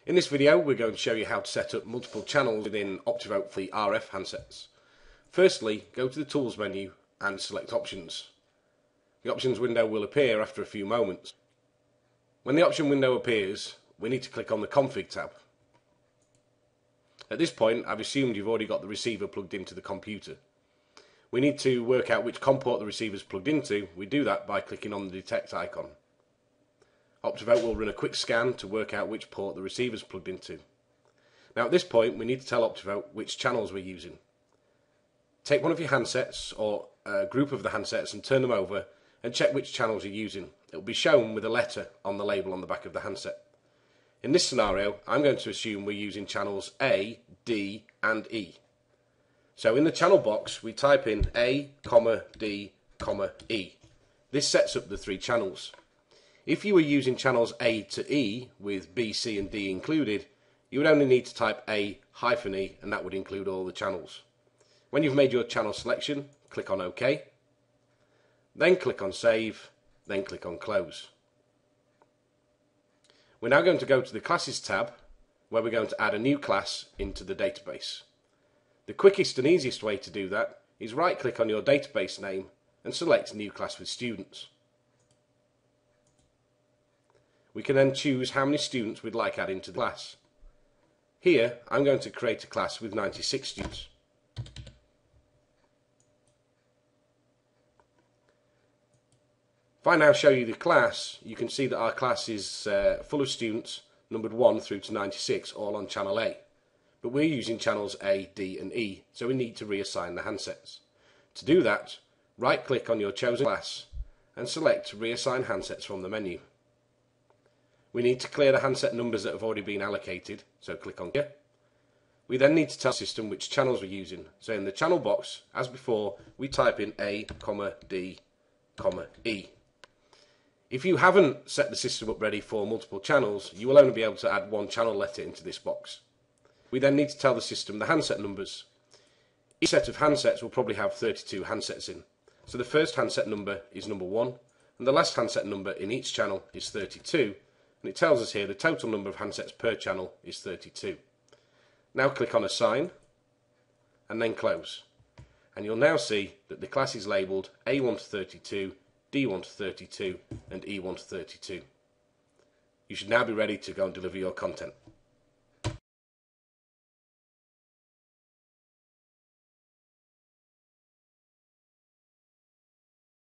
In this video we're going to show you how to set up multiple channels within Optivote for the RF handsets. Firstly, go to the Tools menu and select Options. The Options window will appear after a few moments. When the option window appears, we need to click on the Config tab. At this point, I've assumed you've already got the receiver plugged into the computer. We need to work out which COM port the receiver is plugged into. We do that by clicking on the Detect icon. Optivote will run a quick scan to work out which port the receiver is plugged into. Now at this point we need to tell Optivote which channels we're using. Take one of your handsets or a group of the handsets and turn them over and check which channels you're using. It will be shown with a letter on the label on the back of the handset. In this scenario I'm going to assume we're using channels A, D and E. So in the channel box we type in A, D, E. This sets up the three channels. If you were using channels A to E with B, C and D included, you would only need to type A-E and that would include all the channels. When you've made your channel selection, click on OK, then click on Save, then click on Close. We're now going to go to the Classes tab where we're going to add a new class into the database. The quickest and easiest way to do that is right click on your database name and select New Class with Students. We can then choose how many students we'd like added into the class. Here I'm going to create a class with 96 students. If I now show you the class, you can see that our class is full of students numbered 1 through to 96, all on channel A. But we're using channels A, D and E, so we need to reassign the handsets. To do that, right click on your chosen class and select Reassign Handsets from the menu. We need to clear the handset numbers that have already been allocated, so click on Clear. We then need to tell the system which channels we're using. So in the channel box, as before, we type in A, D, E. If you haven't set the system up ready for multiple channels, you will only be able to add one channel letter into this box. We then need to tell the system the handset numbers. Each set of handsets will probably have 32 handsets in. So the first handset number is number 1, and the last handset number in each channel is 32. And it tells us here the total number of handsets per channel is 32. Now click on Assign and then Close. And you'll now see that the class is labelled A1 to 32, D1 to 32 and E1 to 32. You should now be ready to go and deliver your content.